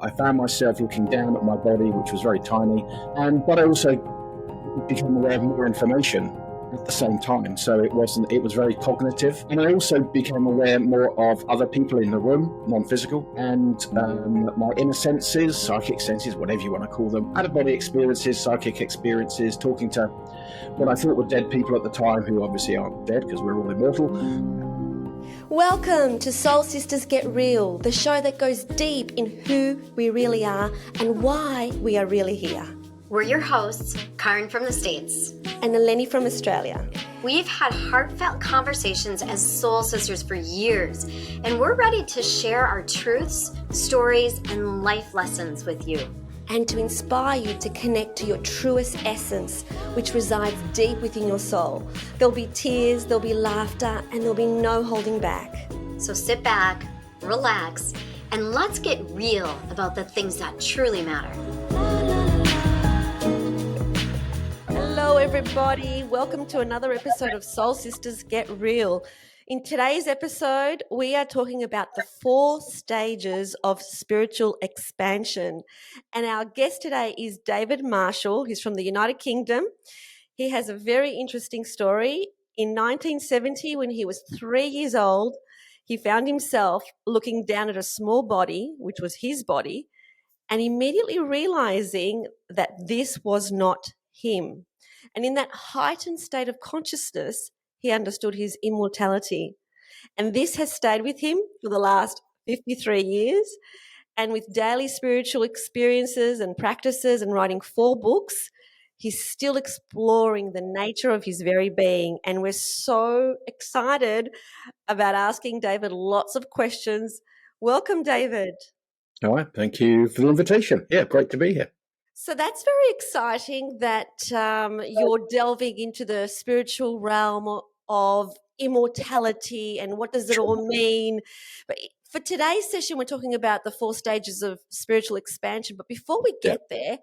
I found myself looking down at my body, which was very tiny, but I also became aware of more information at the same time. So it was very cognitive. And I also became aware more of other people in the room, non-physical, and my inner senses, psychic senses, whatever you want to call them, out-of-body experiences, psychic experiences, talking to what I thought were dead people at the time, who obviously aren't dead because we're all immortal. Welcome to Soul Sisters Get Real, the show that goes deep in who we really are and why we are really here. We're your hosts, Karen from the States. And Eleni from Australia. We've had heartfelt conversations as soul sisters for years, and we're ready to share our truths, stories, and life lessons with you. And to inspire you to connect to your truest essence, which resides deep within your soul. There'll be tears, there'll be laughter, and there'll be no holding back. So sit back, relax, and let's get real about the things that truly matter. Hello everybody, welcome to another episode of Soul Sisters Get Real. In today's episode, we are talking about the 4 stages of spiritual expansion. And our guest today is David Marshall. He's from the United Kingdom. He has a very interesting story. In 1970, when he was 3 years old, he found himself looking down at a small body, which was his body, and immediately realizing that this was not him. And in that heightened state of consciousness, he understood his immortality. And this has stayed with him for the last 53 years. And with daily spiritual experiences and practices and writing 4 books, he's still exploring the nature of his very being. And we're so excited about asking David lots of questions. Welcome, David. All right. Thank you for the invitation. Yeah, great to be here. So that's very exciting that you're delving into the spiritual realm of immortality and what does it all mean. But for today's session, we're talking about the 4 stages of spiritual expansion. But before we get there,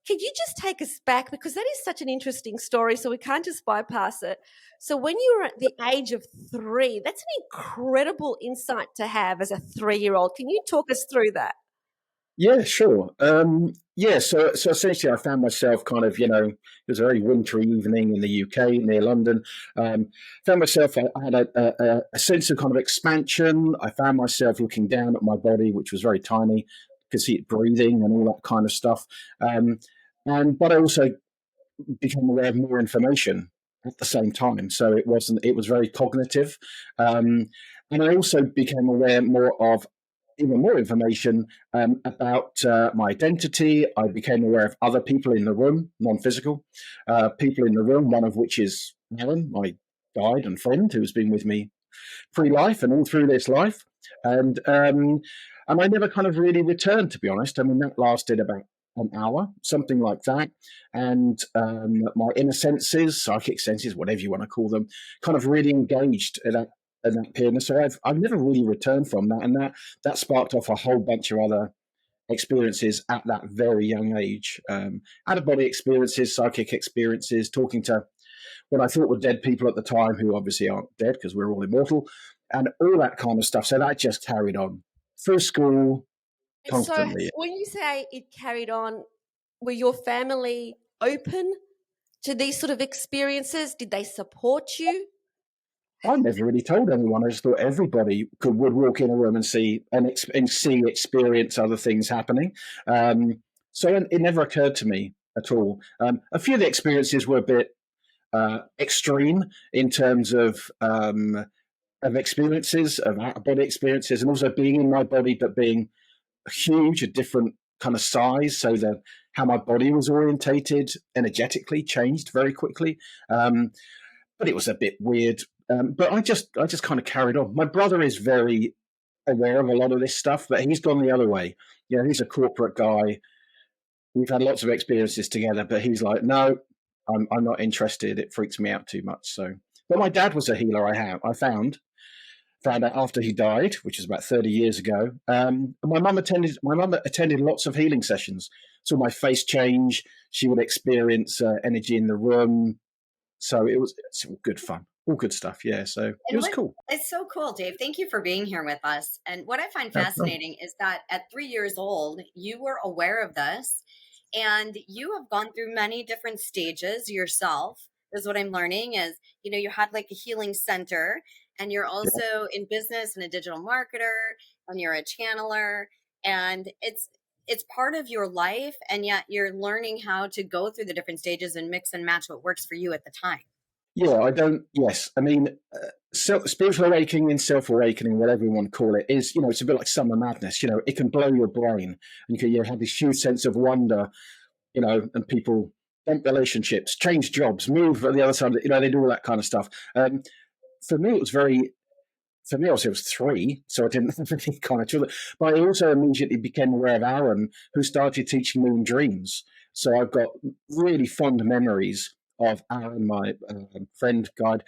can you just take us back? Because that is such an interesting story, so we can't just bypass it. So when you were at the age of 3, that's an incredible insight to have as a 3-year-old. Can you talk us through that? Yeah, sure. So essentially I found myself kind of, it was a very wintry evening in the UK near London. Found myself, I had a sense of kind of expansion. I found myself looking down at my body, which was very tiny, could see it breathing and all that kind of stuff. But I also became aware of more information at the same time. So it was very cognitive. And I also became aware more of even more information about my identity. I became aware of other people in the room, non-physical people in the room, one of which is Alan, my guide and friend, who's been with me pre-life and all through this life. And I never kind of really returned, to be honest. I mean, that lasted about an hour, something like that. And my inner senses, psychic senses, whatever you want to call them, kind of really engaged in that period. And so I've never really returned from that. And that sparked off a whole bunch of other experiences at that very young age. Out-of-body experiences, psychic experiences, talking to what I thought were dead people at the time, who obviously aren't dead because we're all immortal, and all that kind of stuff. So that just carried on through school constantly. So when you say it carried on, were your family open to these sort of experiences? Did they support you? I never really told anyone. I just thought everybody would walk in a room and see experience other things happening. So it never occurred to me at all. A few of the experiences were a bit extreme in terms of experiences, of out-of-body experiences, and also being in my body, but being huge, a different kind of size, so that how my body was orientated energetically changed very quickly. But it was a bit weird. But I just kind of carried on. My brother is very aware of a lot of this stuff, but he's gone the other way. He's a corporate guy. We've had lots of experiences together, but he's like, no, I'm not interested. It freaks me out too much. So, but my dad was a healer. I found out after he died, which is about 30 years ago. My mum attended lots of healing sessions. Saw my face change. She would experience energy in the room. So it's good fun. all good stuff. Yeah, so it And was what cool. it's so cool, Dave. Thank you for being here with us. And what I find No problem. fascinating is that at 3 years old, you were aware of this and you have gone through many different stages yourself. Is what I'm learning is, you had like a healing center and you're Yeah. also in business and a digital marketer and you're a channeler and it's part of your life and yet you're learning how to go through the different stages and mix and match what works for you at the time. Yeah, I don't. Yes, I mean, spiritual awakening and self-awakening, whatever you want to call it, is it's a bit like summer madness. It can blow your brain, and you have this huge sense of wonder. And people dump relationships, change jobs, move on the other side. They do all that kind of stuff. For me, it was very. For me, obviously, it was 3, so I didn't have any kind of children. But I also immediately became aware of Aaron, who started teaching me in dreams. So I've got really fond memories of Aaron, my friend, guide,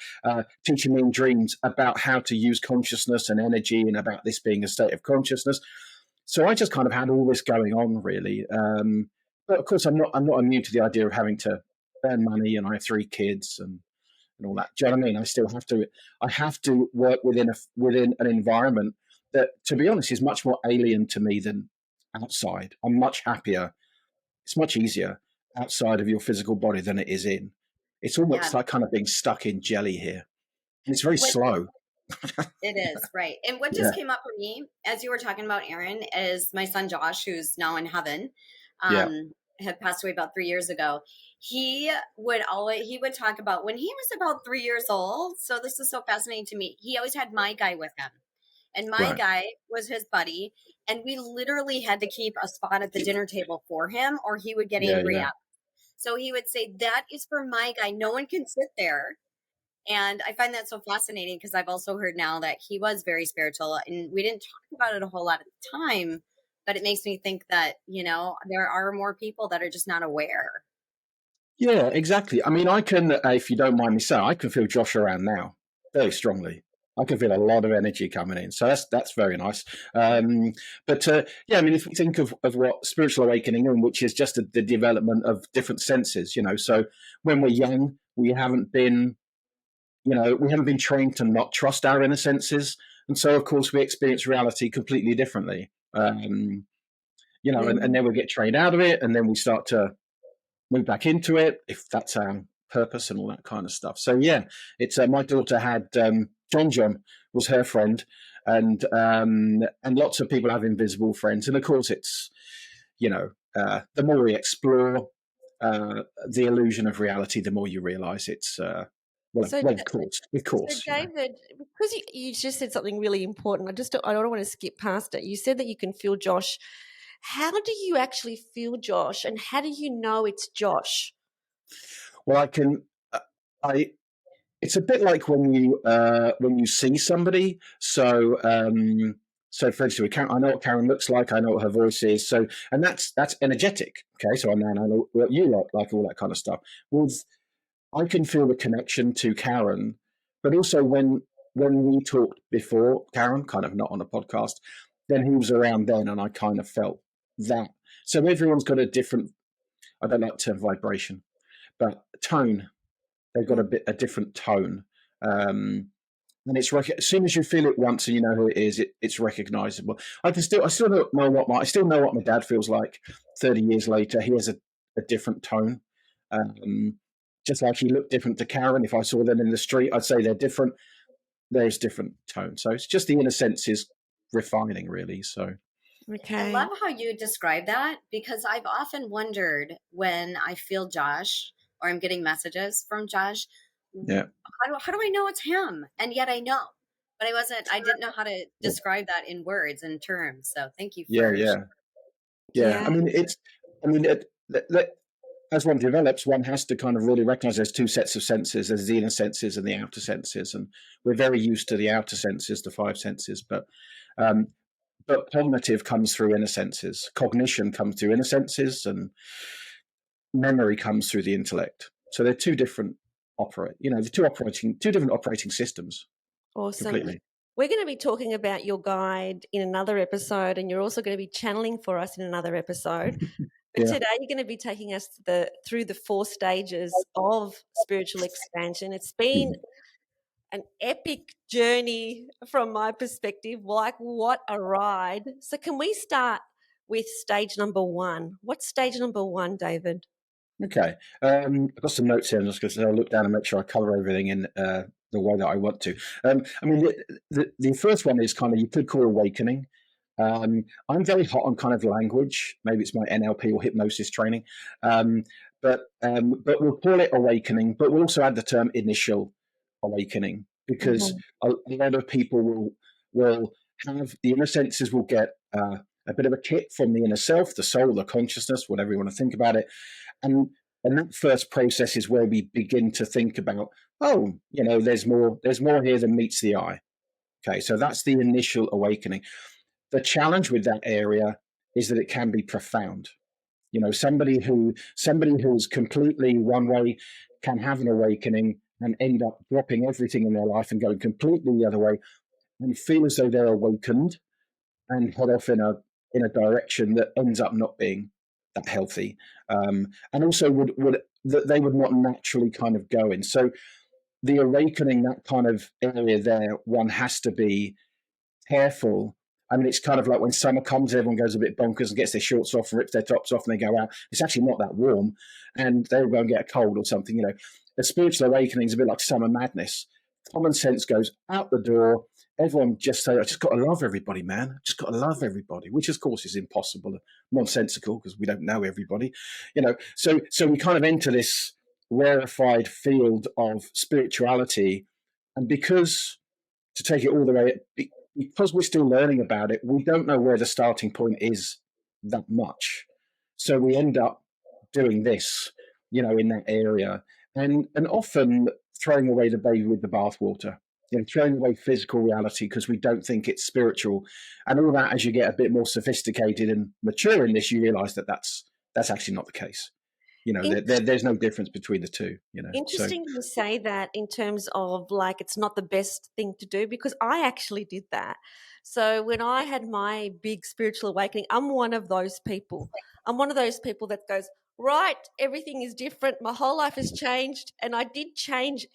teaching me in dreams about how to use consciousness and energy and about this being a state of consciousness. So I just kind of had all this going on, really. But of course, I'm not immune to the idea of having to earn money, and I have 3 kids and all that. Do you know what I mean? I have to work within an environment that, to be honest, is much more alien to me than outside. I'm much happier. It's much easier outside of your physical body than it is in. It's Yeah. almost like kind of being stuck in jelly here. And it's very What slow. It is, right. And what Yeah. just came up for me as you were talking about Aaron is my son Josh, who's now in heaven, Yeah. had passed away about 3 years ago. He would talk about when he was about 3 years old. So this is so fascinating to me. He always had my guy with him. And my Right. guy was his buddy. And we literally had to keep a spot at the dinner table for him or he would get Yeah. angry Yeah. at us. So he would say, "That is for my guy. No one can sit there." And I find that so fascinating because I've also heard now that he was very spiritual and we didn't talk about it a whole lot at the time, but it makes me think that, there are more people that are just not aware. Yeah, exactly. I mean, I can, if you don't mind me saying, I can feel Josh around now very strongly. I can feel a lot of energy coming in, so that's very nice. But yeah, I mean, if we think of what spiritual awakening is, which is just the development of different senses, So when we're young, we haven't been trained to not trust our inner senses, and so of course we experience reality completely differently. And then we get trained out of it, and then we start to move back into it if that's our purpose and all that kind of stuff. So yeah, it's my daughter had John was her friend, and lots of people have invisible friends, and of course it's the more we explore the illusion of reality, the more you realize it's So, of course, so David, because you just said something really important, I don't want to skip past it. You said that you can feel Josh. How do you actually feel Josh, and how do you know it's Josh? Well, I can. I It's a bit like when you see somebody. So for instance, I know what Karen looks like. I know what her voice is. So, and that's energetic. Okay, so I know what you like, all that kind of stuff. I can feel the connection to Karen, but also when we talked before, Karen, kind of not on a podcast, then he was around then, and I kind of felt that. So everyone's got a different. I don't like the term vibration, but tone. They've got a different tone, and it's as soon as you feel it once and you know who it is, it's recognizable. I still don't know I still know what my dad feels like 30 years later. He has a different tone, just like he looked different to Karen. If I saw them in the street, I'd say they're different. There's different tone, so it's just the inner senses refining, really. So. I Okay. love how you describe that because I've often wondered when I feel Josh or I'm getting messages from Josh, Yeah. how do I know it's him? And yet I know, but I didn't know how to describe that in words and terms. So thank you for Yeah. I mean, as one develops, one has to kind of really recognize there's 2 sets of senses. There's the inner senses and the outer senses, and we're very used to the outer senses, the 5 senses, but cognitive comes through inner senses. Cognition comes through inner senses, and memory comes through the intellect. So they're 2 different two different operating systems. Awesome. Completely. We're going to be talking about your guide in another episode, and you're also going to be channeling for us in another episode. But Yeah. today you're going to be taking us through the 4 stages of spiritual expansion. It's been an epic journey from my perspective. Like, what a ride. So can we start with stage number 1? What's stage number 1, David? Okay. I've got some notes here. I'm just going to look down and make sure I cover everything in the way that I want to. I mean, the first one is kind of, you could call awakening. I'm very hot on kind of language. Maybe it's my NLP or hypnosis training. But we'll call it awakening, but we'll also add the term initial awakening, because a lot of people will have, the inner senses will get a bit of a kick from the inner self, the soul, the consciousness, whatever you want to think about it. And that first process is where we begin to think about, oh, there's more here than meets the eye. Okay, so that's the initial awakening. The challenge with that area is that it can be profound. Somebody who's completely one way can have an awakening and end up dropping everything in their life and going completely the other way and feel as though they're awakened and head off in a direction that ends up not being that healthy, and also that they would not naturally kind of go in. So the awakening, that kind of area there, one has to be careful. I mean, it's kind of like when summer comes, everyone goes a bit bonkers and gets their shorts off and rips their tops off and they go out. It's actually not that warm, and they'll go and get a cold or something. A spiritual awakening is a bit like summer madness. Common sense goes out the door. Everyone just say, I just got to love everybody, man. I just got to love everybody, which of course is impossible, nonsensical, because we don't know everybody. So we kind of enter this rarefied field of spirituality, and because, to take it all the way, because we're still learning about it, we don't know where the starting point is that much. So we end up doing this, in that area, and often throwing away the baby with the bathwater, throwing away physical reality because we don't think it's spiritual. And all that, as you get a bit more sophisticated and mature in this, you realize that that's actually not the case. There's no difference between the two. Interesting you say that, in terms of like, it's not the best thing to do, because I actually did that. So when I had my big spiritual awakening, I'm one of those people. I'm one of those people that goes, right, everything is different. My whole life has changed, and I did change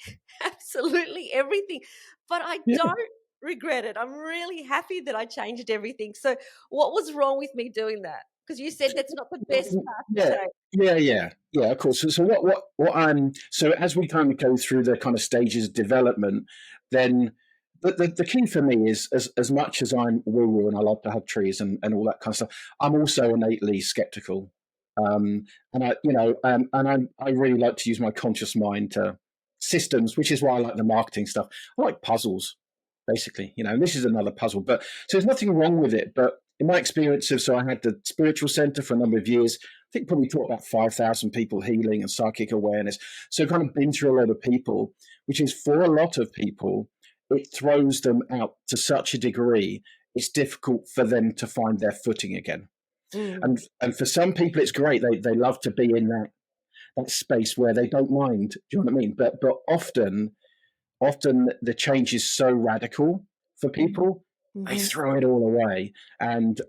absolutely everything, but I don't regret it. I'm really happy that I changed everything. So what was wrong with me doing that? Because you said that's not the best path to take. Yeah, of course. So so as we kind of go through the kind of stages of development, then the key for me is, as much as I'm woo-woo and I love to hug trees and all that kind of stuff, I'm also innately skeptical. And I really like to use my conscious mind to systems, which is why I like the marketing stuff. I like puzzles, basically, and this is another puzzle. But so there's nothing wrong with it. But in my experience so I had the spiritual center for a number of years. I think probably taught about 5,000 people healing and psychic awareness. So kind of been through a lot of people, which is, for a lot of people, it throws them out to such a degree, it's difficult for them to find their footing again. And for some people, it's great. They love to be in that space where they don't mind. Do you know what I mean? But often the change is so radical for people, they throw it all away, and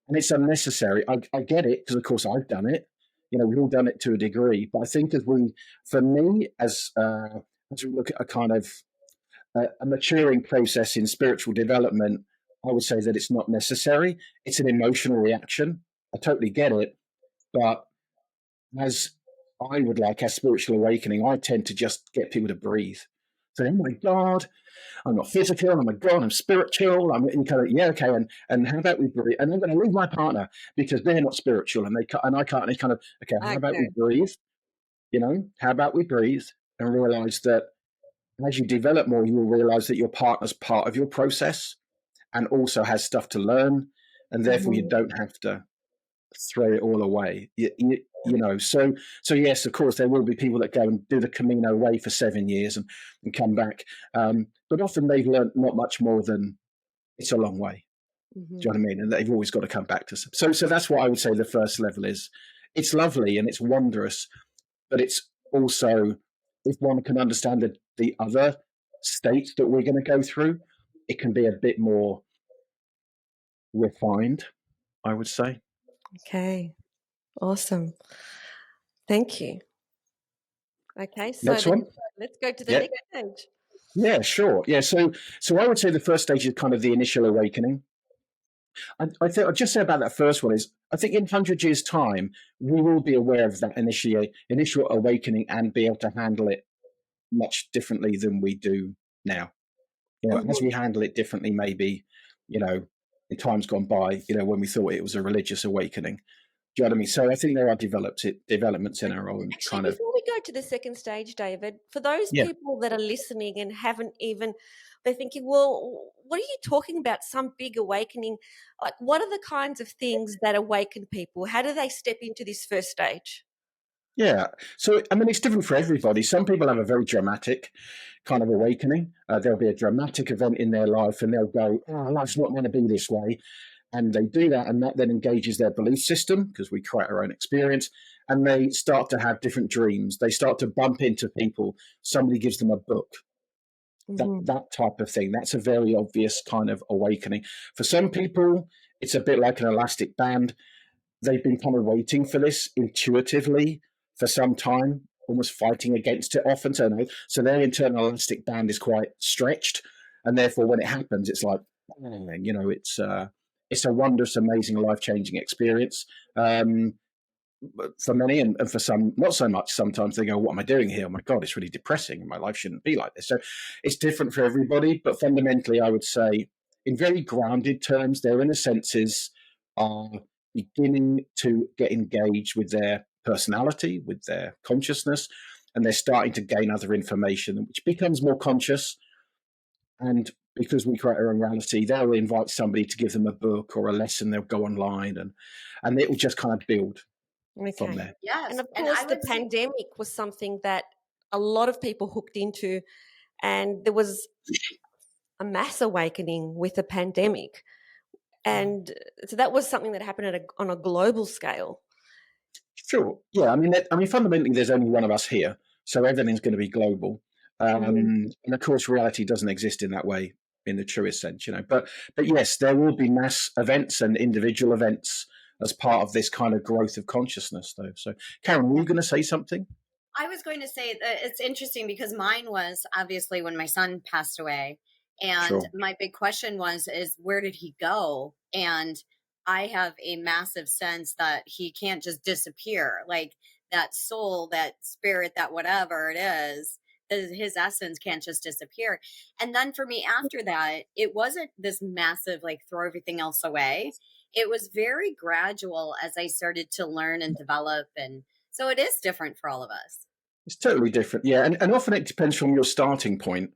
it's unnecessary. I get it, because of course I've done it. We've all done it to a degree. But I think as we look at a kind of a maturing process in spiritual development, I would say that it's not necessary. It's an emotional reaction. I totally get it. But as spiritual awakening, I tend to just get people to breathe. So, oh my God, I'm not physical. Oh my God, I'm spiritual. I'm kind of, yeah, okay. And how about we breathe? And I'm going to leave my partner because they're not spiritual and I can't. And it's kind of, okay, how about we breathe? How about we breathe and realize that as you develop more, you'll realize that your partner's part of your process and also has stuff to learn, and therefore you don't have to throw it all away. So yes, of course, there will be people that go and do the Camino way for 7 years and come back, but often they've learned not much more than it's a long way. Do you know what I mean? And they've always got to come back to. So that's what I would say the first level is. It's lovely and it's wondrous, but it's also, if one can understand the other states that we're going to go through, it can be a bit more refined, I would say. Okay, awesome. Thank you. Okay, so next one. Let's go to the next stage. Yeah, sure. Yeah, so I would say the first stage is kind of the initial awakening. I think I'll just say about that first one is I think in 100 years' time we will be aware of that initial awakening and be able to handle it much differently than we do now. As we handle it differently, maybe, in times gone by, when we thought it was a religious awakening. Do you know what I mean? So I think there are developments in our own Actually, kind of, before we go to the second stage, David, for those yeah. people that are listening and haven't even, they're thinking, well, what are you talking about? Some big awakening? Like, what are the kinds of things that awaken people? How do they step into this first stage? Yeah. So, I mean, it's different for everybody. Some people have a very dramatic kind of awakening. There'll be a dramatic event in their life and they'll go, oh, life's not going to be this way. And they do that, and that then engages their belief system because we create our own experience. And they start to have different dreams. They start to bump into people. Somebody gives them a book, that type of thing. That's a very obvious kind of awakening. For some people, it's a bit like an elastic band. They've been kind of waiting for this intuitively for some time, almost fighting against it often. So their internal elastic band is quite stretched, and therefore when it happens, it's like, it's a wondrous, amazing, life changing experience. For many, and for some, not so much. Sometimes they go, "What am I doing here? Oh my God, it's really depressing. My life shouldn't be like this." So it's different for everybody, but fundamentally, I would say, in very grounded terms, their inner senses are beginning to get engaged with their personality, with their consciousness, and they're starting to gain other information, which becomes more conscious. And because we create our own reality, they'll invite somebody to give them a book or a lesson. They'll go online, and it will just kind of build from Okay. there. Yes. And of And course, I the would say, pandemic was something that a lot of people hooked into, and there was a mass awakening with the pandemic. And so that was something that happened on a global scale. Sure. Yeah. I mean, fundamentally, there's only one of us here, so everything's going to be global. And of course, reality doesn't exist in that way, in the truest sense, But yes, there will be mass events and individual events as part of this kind of growth of consciousness, though. So, Karen, were you going to say something? I was going to say that it's interesting because mine was obviously when my son passed away. And Sure. my big question is where did he go? And I have a massive sense that he can't just disappear. Like that soul, that spirit, that whatever it is, his essence can't just disappear. And then for me after that, it wasn't this massive, like throw everything else away. It was very gradual as I started to learn and develop. And so it is different for all of us. It's totally different, yeah, and often it depends from your starting point,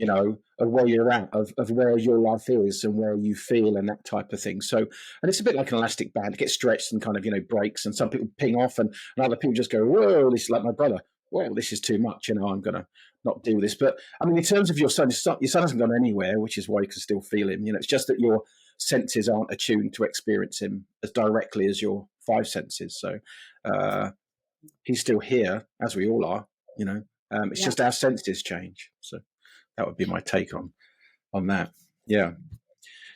of where you're at, of where your life is and where you feel and that type of thing. So, and it's a bit like an elastic band; it gets stretched and kind of breaks, and some people ping off, and other people just go, "Whoa, this is like my brother. Well, this is too much. I'm going to not do this." But I mean, in terms of your son hasn't gone anywhere, which is why you can still feel him. It's just that your senses aren't attuned to experience him as directly as your five senses. So. He's still here, as we all are. It's Yeah. just our senses change. So that would be my take on that. Yeah.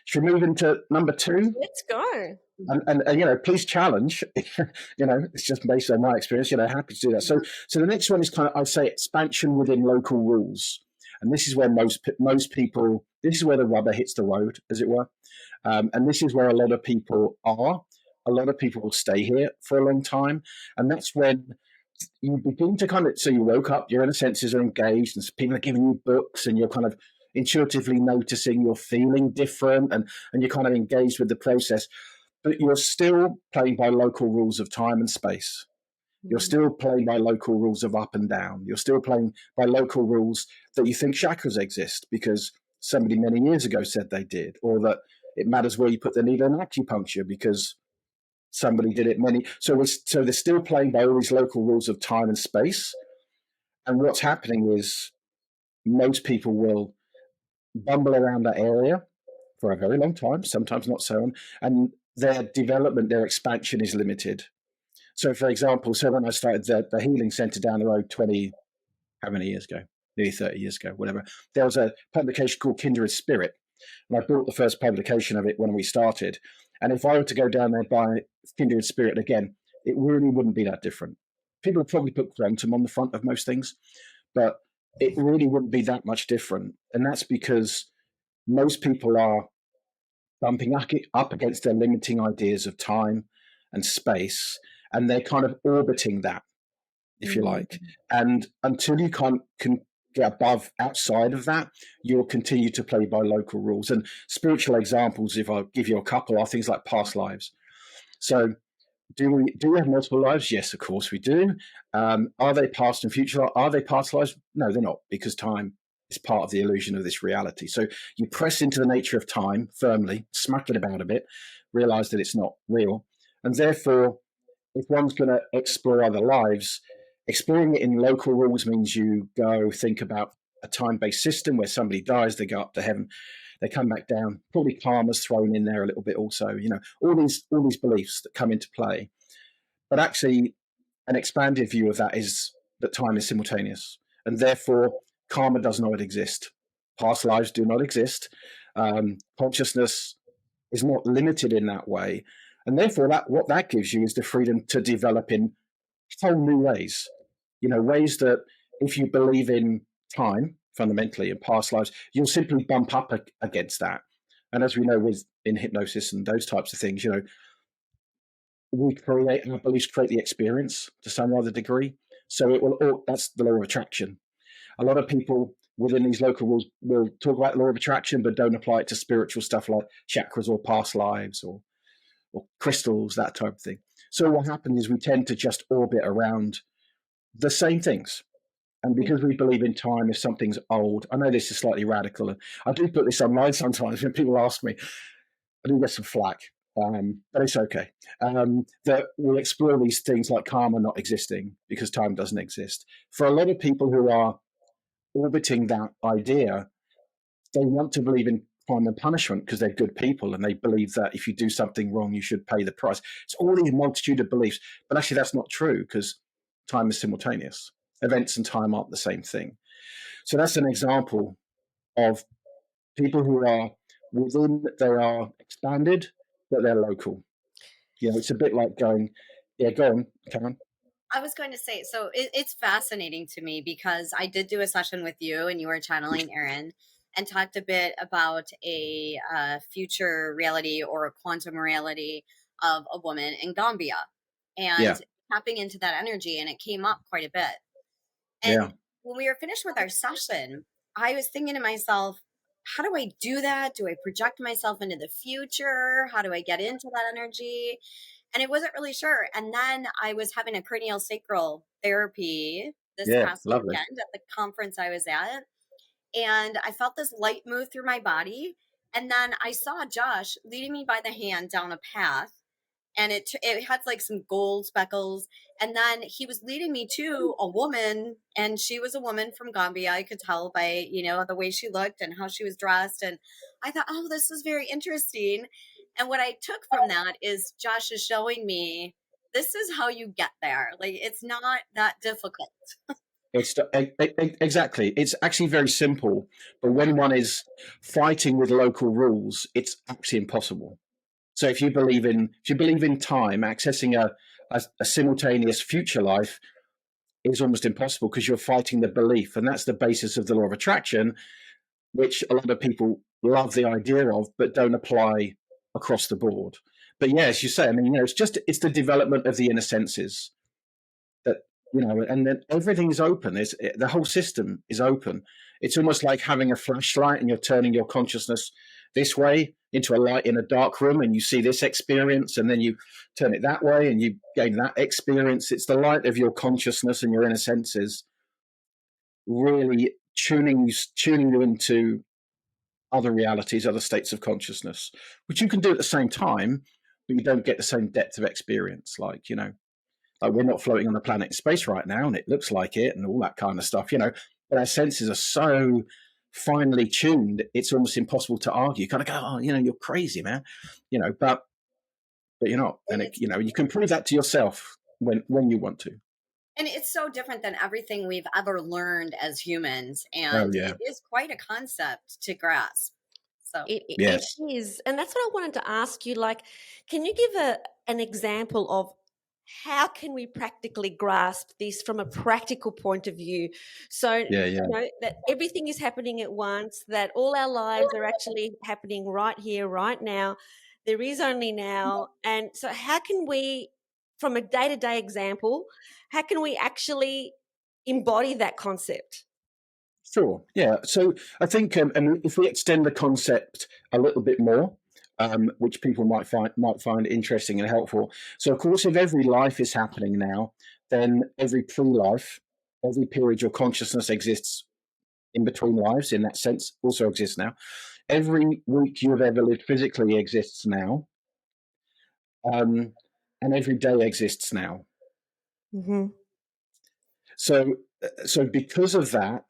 Should we move into number two? Let's go. And please challenge. It's just based on my experience. Happy to do that. So the next one is kind of, I'd say, expansion within local rules, and this is where most people. This is where the rubber hits the road, as it were, and this is where a lot of people are. A lot of people will stay here for a long time, and that's when you begin to kind of, so you woke up, your inner senses are engaged, and people are giving you books, and you're kind of intuitively noticing you're feeling different, and you're kind of engaged with the process, but you're still playing by local rules of time and space. You're still playing by local rules of up and down. You're still playing by local rules that you think chakras exist because somebody many years ago said they did, or that it matters where you put the needle in acupuncture because somebody did it many. So they're still playing by all these local rules of time and space. And what's happening is most people will bumble around that area for a very long time, sometimes not so on, and their development, their expansion is limited. So, for example, when I started the healing center down the road 20, how many years ago? Nearly 30 years ago, whatever. There was a publication called Kindred Spirit, and I bought the first publication of it when we started. And if I were to go down there by Kindred Spirit again, it really wouldn't be that different. People would probably put quantum on the front of most things, but it really wouldn't be that much different. And that's because most people are bumping up against their limiting ideas of time and space, and they're kind of orbiting that, if you like. And until you can get above, outside of that, you'll continue to play by local rules. And spiritual examples, if I give you a couple, are things like past lives. So do we have multiple lives? Yes, of course we do. Are they past and future? Are they past lives? No, they're not, because time is part of the illusion of this reality. So you press into the nature of time firmly, smack it about a bit, realize that it's not real. And therefore, if one's going to explore other lives, exploring it in local rules means you go think about a time-based system where somebody dies, they go up to heaven, they come back down. Probably karma's thrown in there a little bit also. All these beliefs that come into play. But actually, an expanded view of that is that time is simultaneous, and therefore karma does not exist. Past lives do not exist. Consciousness is not limited in that way, and therefore what that gives you is the freedom to develop in whole new ways. Ways that if you believe in time fundamentally in past lives, you'll simply bump up against that. And as we know in hypnosis and those types of things, we create our beliefs, create the experience to some other degree. So it will. That's the law of attraction. A lot of people within these local rules will talk about the law of attraction, but don't apply it to spiritual stuff like chakras or past lives or crystals, that type of thing. So what happens is we tend to just orbit around the same things. And because we believe in time, if something's old, I know this is slightly radical, and I do put this online sometimes when people ask me, I do get some flack, but it's okay. That we'll explore these things like karma not existing because time doesn't exist. For a lot of people who are orbiting that idea, they want to believe in crime and punishment because they're good people and they believe that if you do something wrong, you should pay the price. It's all these multitude of beliefs, but actually that's not true because time is simultaneous. Events and time aren't the same thing. So that's an example of people who are they are expanded, but they're local. It's a bit like going, go on, Karen. I was going to say, so it's fascinating to me because I did do a session with you and you were channeling Aaron and talked a bit about a future reality or a quantum reality of a woman in Gambia and tapping into that energy, and it came up quite a bit. And when we were finished with our session, I was thinking to myself, how do I do that? Do I project myself into the future? How do I get into that energy? And I wasn't really sure. And then I was having a cranial sacral therapy this past weekend at the conference I was at. And I felt this light move through my body. And then I saw Josh leading me by the hand down a path. And it had like some gold speckles. And then he was leading me to a woman, and she was a woman from Gambia. I could tell by, the way she looked and how she was dressed. And I thought, oh, this is very interesting. And what I took from that is Josh is showing me this is how you get there. Like, it's not that difficult. It's exactly. It's actually very simple. But when one is fighting with local rules, it's actually impossible. So if you believe in time, accessing a simultaneous future life is almost impossible because you're fighting the belief, and that's the basis of the law of attraction, which a lot of people love the idea of, but don't apply across the board. But yeah, as you say, I mean, it's the development of the inner senses that, and then everything is open. The whole system is open. It's almost like having a flashlight and you're turning your consciousness this way into a light in a dark room, and you see this experience, and then you turn it that way and you gain that experience. It's the light of your consciousness and your inner senses really tuning you into other realities, other states of consciousness, which you can do at the same time, but you don't get the same depth of experience. Like we're not floating on a planet in space right now, and it looks like it, and all that kind of stuff. But our senses are so finely tuned, it's almost impossible to argue. You kind of go, oh, you're crazy, man. But you're not, and you can prove that to yourself when you want to. And it's so different than everything we've ever learned as humans. And it is quite a concept to grasp. So it is. And that's what I wanted to ask you. Like, can you give an example of how can we practically grasp this from a practical point of view? So, Yeah. that everything is happening at once, that all our lives are actually happening right here, right now. There is only now. And so how can we, from a day-to-day example, how can we actually embody that concept? Sure. Yeah. So I think, and if we extend the concept a little bit more, which people might find interesting and helpful. So, of course, if every life is happening now, then every pre-life, every period your consciousness exists in between lives, in that sense, also exists now. Every week you have ever lived physically exists now, and every day exists now. Mm-hmm. So because of that,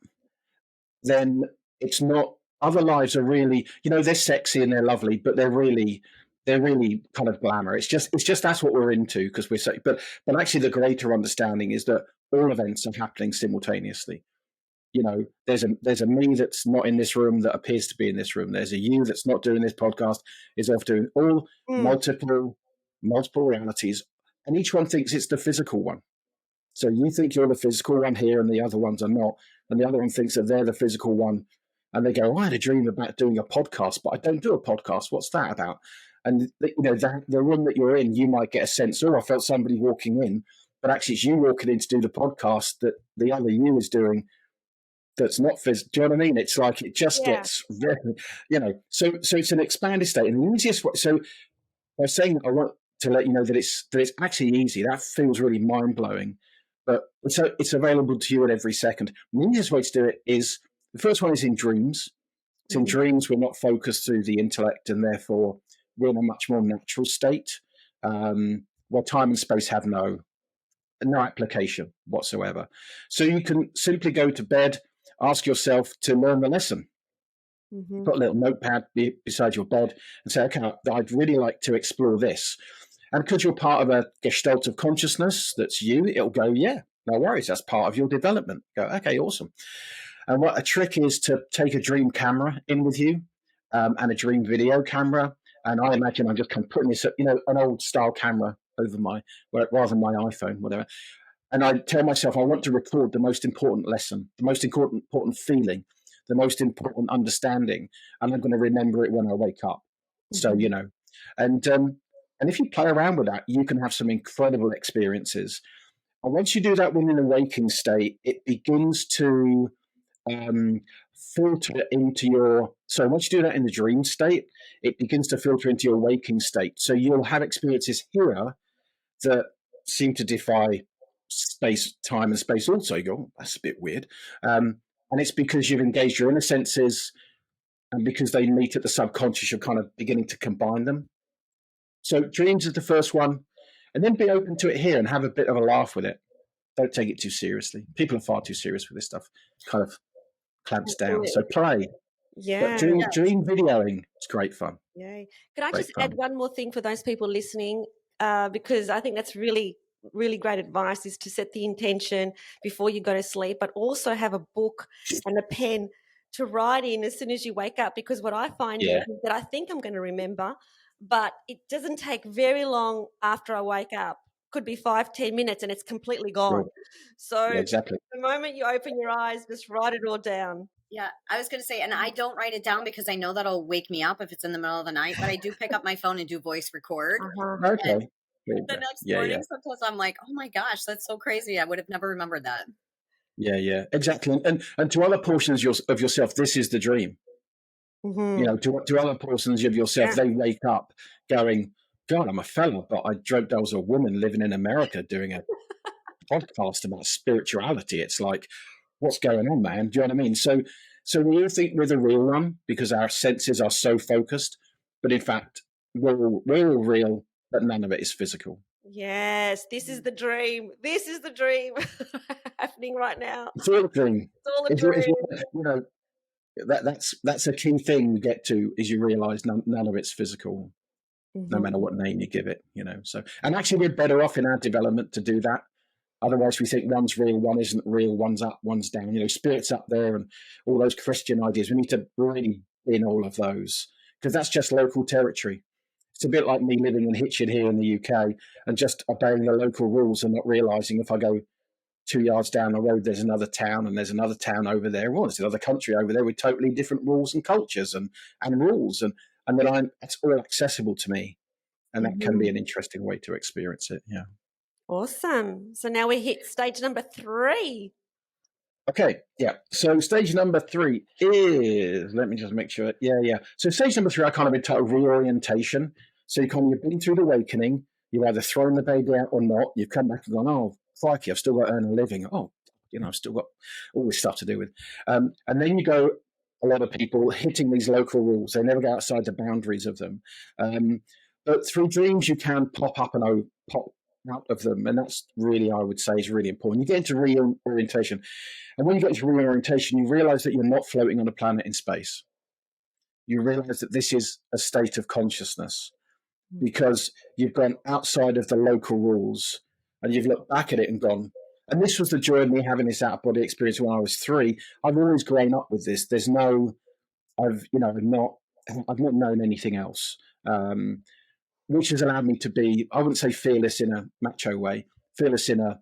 then it's not, other lives are really, they're sexy and they're lovely, but they're really kind of glamour. It's just that's what we're into because we're so, but actually the greater understanding is that all events are happening simultaneously. There's a me that's not in this room that appears to be in this room. There's a you that's not doing this podcast, is off doing all multiple realities, and each one thinks it's the physical one. So you think you're the physical one here and the other ones are not. And the other one thinks that they're the physical one. And they go, I had a dream about doing a podcast, but I don't do a podcast. What's that about? And the room that you're in, you might get a sense, I felt somebody walking in, but actually it's you walking in to do the podcast that the other you is doing that's not physical. Do you know what I mean? It's like it just gets very, so it's an expanded state. And the easiest way, so I was saying I want to let you know that it's actually easy. That feels really mind-blowing. But it's available to you at every second. And the easiest way to do it is, the first one is in dreams. So in dreams, we're not focused through the intellect, and therefore we're in a much more natural state, where time and space have no application whatsoever. So you can simply go to bed, ask yourself to learn the lesson. Mm-hmm. Put a little notepad beside your bed and say, okay, I'd really like to explore this. And because you're part of a gestalt of consciousness that's you, it'll go, yeah, no worries. That's part of your development. Go, okay, awesome. And what a trick is to take a dream camera in with you, and a dream video camera. And I imagine I'm just kind of putting this, an old style camera over rather than my iPhone, whatever. And I tell myself I want to record the most important lesson, the most important feeling, the most important understanding, and I'm going to remember it when I wake up. Mm-hmm. So, and if you play around with that, you can have some incredible experiences. And once you do that within a waking state, it begins to filter into your. So once you do that in the dream state, it begins to filter into your waking state. So you'll have experiences here that seem to defy time and space. Also, you go, that's a bit weird, and it's because you've engaged your inner senses, and because they meet at the subconscious, you're kind of beginning to combine them. So dreams is the first one, and then be open to it here and have a bit of a laugh with it. Don't take it too seriously. People are far too serious with this stuff. It kind of clamps down. So play. Yeah. But dream videoing, it's great fun. Yay. Can I just add one more thing for those people listening? Because I think that's really, really great advice, is to set the intention before you go to sleep, but also have a book and a pen to write in as soon as you wake up. Because what I find is that I think I'm going to remember, but it doesn't take very long after I wake up. Could be 5-10 minutes and it's completely gone. Sure. So exactly. The moment you open your eyes, just write it all down. Yeah, I was going to say, and I don't write it down because I know that'll wake me up if it's in the middle of the night, but I do pick up my phone and do voice record. Okay. The next morning, sometimes I'm like, oh my gosh, that's so crazy. I would have never remembered that. Yeah, exactly. And to other portions of yourself, this is the dream. Mm-hmm. To other portions of yourself, they wake up going, God, I'm a fella, but I dreamt I was a woman living in America doing a podcast about spirituality. It's like, what's going on, man? Do you know what I mean? So we think we're the real one because our senses are so focused, but in fact, we're all real, but none of it is physical. Yes, this is the dream. This is the dream happening right now. It's all a dream. It's all a dream. That's a key thing we get to, is you realize none of it's physical, no matter what name you give it. So, and actually we're better off in our development to do that. Otherwise, we think one's real, one isn't real, one's up, one's down. Spirit's up there, and all those Christian ideas. We need to really in all of those, because that's just local territory. It's a bit like me living in Hitchin here in the UK and just obeying the local rules and not realising if I go 2 yards down the road, there's another town and there's another town over there. Well, there's another country over there with totally different rules and cultures and rules. And then it's all accessible to me. And that can be an interesting way to experience it. Yeah. Awesome. So now we hit stage number 3. Okay, yeah. So stage number 3 is, let me just make sure. Yeah. So stage number 3, I kind of entitled Reorientation. So you've been through the awakening, you've either thrown the baby out or not, you've come back and gone, oh, crikey, I've still got to earn a living. Oh, I've still got all this stuff to do with. And then you go, a lot of people hitting these local rules. They never go outside the boundaries of them. But through dreams, you can pop up and pop out of them. And that's really, I would say, is really important. You get into reorientation. And when you get into reorientation, you realize that you're not floating on a planet in space. You realize that this is a state of consciousness because you've gone outside of the local rules and you've looked back at it and gone, and this was the joy of me having this out-of-body experience when I was 3. I've always grown up with this. There's no, I've not known anything else, which has allowed me to be, I wouldn't say fearless in a macho way, fearless in a,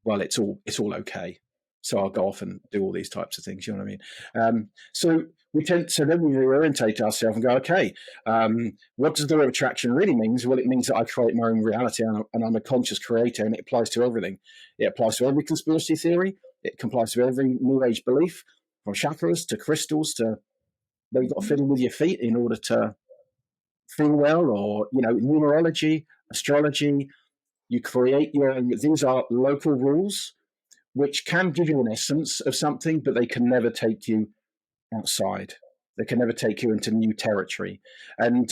well, it's all okay. So I'll go off and do all these types of things. You know what I mean? So then we reorientate ourselves and go, okay, what does the law of attraction really mean? Well, it means that I create my own reality and I'm a conscious creator, and it applies to everything. It applies to every conspiracy theory. It applies to every New Age belief, from chakras to crystals to, you've got to fiddle with your feet in order to feel well, or, numerology, astrology. You create your own. These are local rules which can give you an essence of something, but they can never take you outside. They can never take you into new territory. And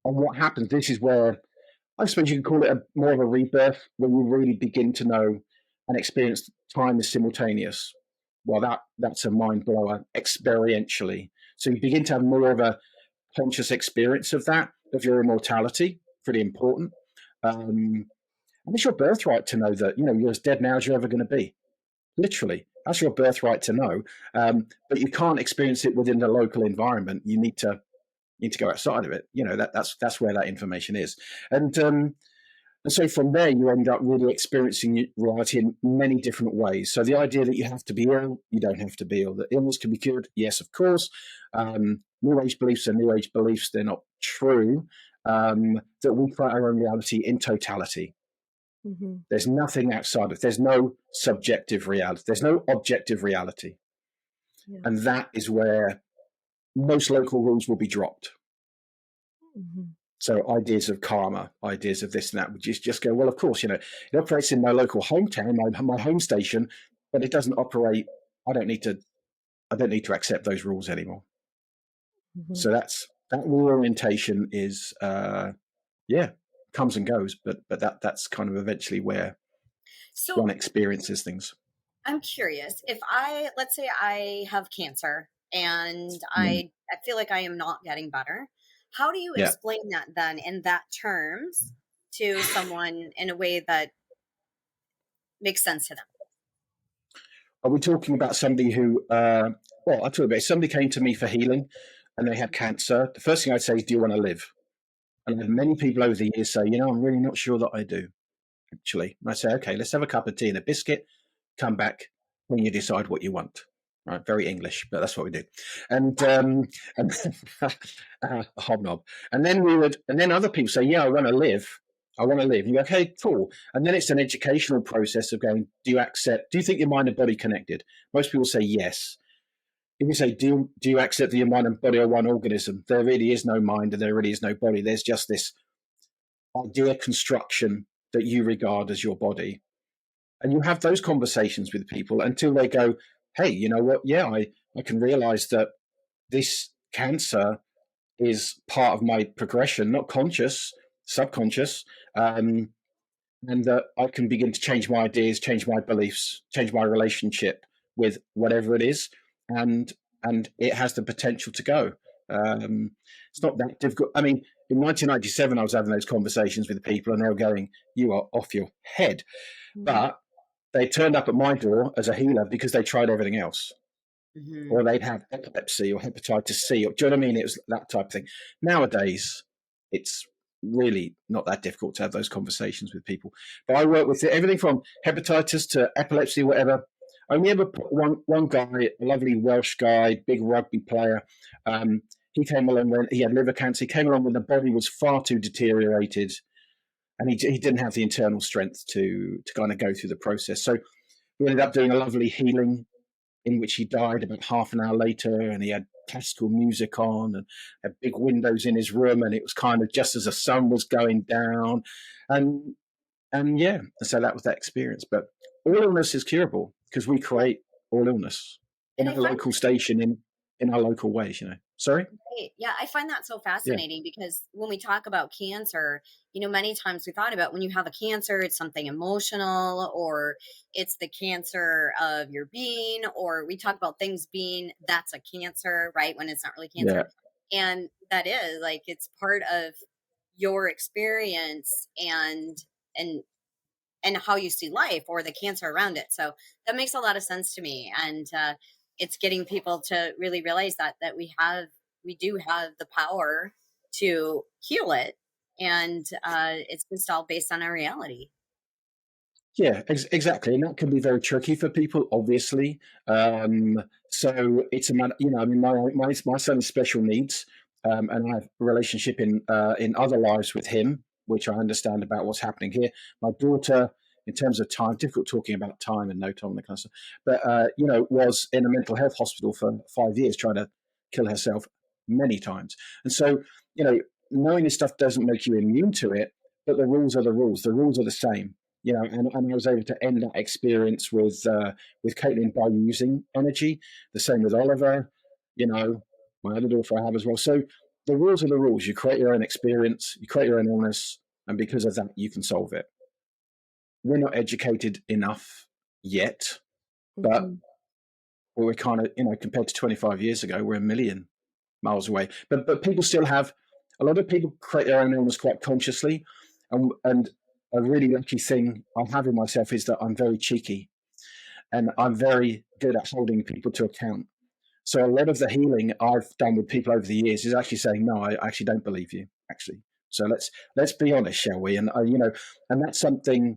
what happens, this is where I suppose you can call it more of a rebirth, when you really begin to know and experience time is simultaneous. Well, that's a mind blower experientially. So you begin to have more of a conscious experience of that, of your immortality, pretty important. And it's your birthright to know that, you're as dead now as you're ever going to be. Literally, that's your birthright to know. But you can't experience it within the local environment. You need to go outside of it. That's where that information is. And so from there, you end up really experiencing reality in many different ways. So the idea that you have to be ill, you don't have to be ill. That illness can be cured, yes, of course. New Age beliefs are New Age beliefs. They're not true. That we create our own reality in totality. Mm-hmm. There's nothing outside of it. There's no subjective reality. There's no objective reality. Yeah. And that is where most local rules will be dropped. Mm-hmm. So ideas of karma, ideas of this and that, would just go, well, of course, it operates in my local hometown, my home station, but it doesn't operate. I don't need to accept those rules anymore. Mm-hmm. So that reorientation is, comes and goes, but that's kind of eventually where one experiences things. I'm curious, if let's say I have cancer and I feel like I am not getting better, how do you explain that then in that terms to someone in a way that makes sense to them? Are we talking about somebody who, somebody came to me for healing and they had cancer. The first thing I'd say is, do you want to live? And I've had many people over the years say, I'm really not sure that I do, actually. And I say, okay, let's have a cup of tea and a biscuit, come back when you decide what you want. Right, very English, but that's what we do. And hobnob. And then other people say, I want to live. And you go, okay, cool. And then it's an educational process of going, do you think your mind and body connected? Most people say yes. If you say, do you accept that your mind and body are one organism? There really is no mind and there really is no body. There's just this idea construction that you regard as your body. And you have those conversations with people until they go, hey, you know what? Yeah, I can realize that this cancer is part of my progression, not conscious, subconscious, and that I can begin to change my ideas, change my beliefs, change my relationship with whatever it is. And it has the potential to go. It's not that difficult. I mean, in 1997, I was having those conversations with people and they were going, you are off your head. Mm-hmm. But they turned up at my door as a healer because they tried everything else. Mm-hmm. Or they'd have epilepsy or hepatitis C. Or, do you know what I mean? It was that type of thing. Nowadays, it's really not that difficult to have those conversations with people. But I work with everything from hepatitis to epilepsy, whatever. I only ever put one guy, a lovely Welsh guy, big rugby player. He came along when he had liver cancer. He came along when the body was far too deteriorated, and he didn't have the internal strength to kind of go through the process. So we ended up doing a lovely healing in which he died about half an hour later, and he had classical music on and had big windows in his room, and it was kind of just as the sun was going down, and yeah, so that was that experience. But all illness is curable because we create all illness in our local station in our local ways, Sorry? Right. Yeah, I find that so fascinating because when we talk about cancer, many times we thought about when you have a cancer, it's something emotional, or it's the cancer of your being, or we talk about things being that's a cancer, right? When it's not really cancer. Yeah. And that is like, it's part of your experience and how you see life or the cancer around it. So that makes a lot of sense to me. And it's getting people to really realize that we do have the power to heal it, and it's just all based on our reality. Yeah, exactly, and that can be very tricky for people, obviously. So it's a matter, I mean, my son's special needs, and I have a relationship in other lives with him, which I understand about what's happening here. My daughter, in terms of time, difficult talking about time and no time and that kind of stuff, but was in a mental health hospital for 5 years, trying to kill herself many times. And so, knowing this stuff doesn't make you immune to it, but the rules are the rules. The rules are the same. And I was able to end that experience with Caitlin by using energy. The same with Oliver, my other daughter I have as well. So the rules are the rules. You create your own experience, you create your own illness, and because of that, you can solve it. We're not educated enough yet, but we're kind of, compared to 25 years ago, we're a million miles away. But people still have, a lot of people create their own illness quite consciously, and a really lucky thing I have in myself is that I'm very cheeky, and I'm very good at holding people to account. So a lot of the healing I've done with people over the years is actually saying, no, I actually don't believe you, actually. So let's be honest, shall we? And and that's something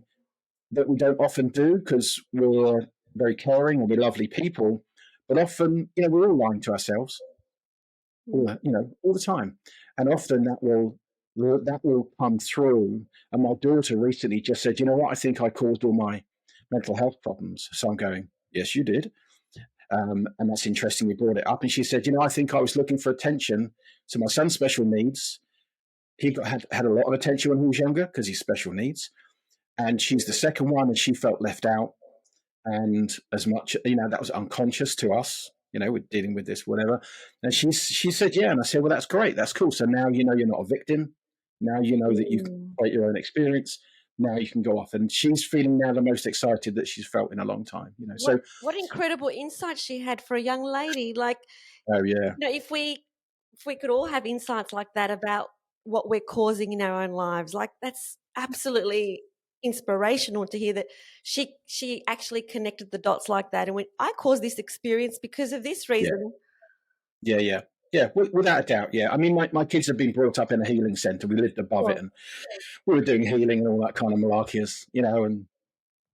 that we don't often do because we're very caring and we're lovely people, but often, we're all lying to ourselves, all the time, and often that will come through. And my daughter recently just said, you know what, I think I caused all my mental health problems. So I'm going, yes, you did. And that's interesting you brought it up. And she said, I think I was looking for attention. So my son's special needs, he had a lot of attention when he was younger because he's special needs. And she's the second one, and she felt left out. And as much, that was unconscious to us. We're dealing with this, whatever. And she said, yeah. And I said, well, that's great. That's cool. So now you're not a victim. Now you know that you can create your own experience. Now you can go off. And she's feeling now the most excited that she's felt in a long time. So what incredible insight she had for a young lady. Like, oh yeah. If we could all have insights like that about what we're causing in our own lives, like that's absolutely inspirational to hear that she actually connected the dots like that and went, I caused this experience because of this reason. Yeah, without a doubt. Yeah, I mean, my kids have been brought up in a healing center. We lived above it, and we were doing healing and all that kind of malarkey, and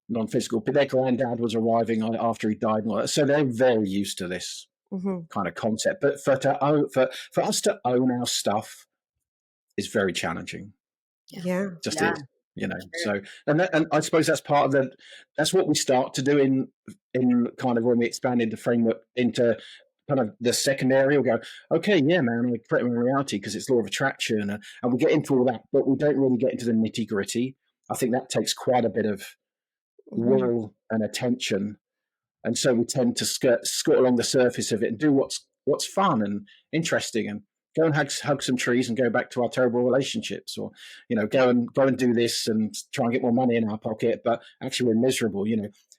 non-physical. But their granddad was arriving after he died, and all that. So they're very used to this kind of concept. But for us to own our stuff is very challenging. Yeah, just is. So and I suppose that's part of that's what we start to do in kind of when we expanded the framework into kind of the secondary. We'll go, okay, yeah, man, I create my reality because it's law of attraction, and we get into all that, but we don't really get into the nitty gritty. I think that takes quite a bit of will and attention, and so we tend to skirt along the surface of it and do what's fun and interesting, and go and hug some trees and go back to our terrible relationships, or go and do this and try and get more money in our pocket, but actually we're miserable,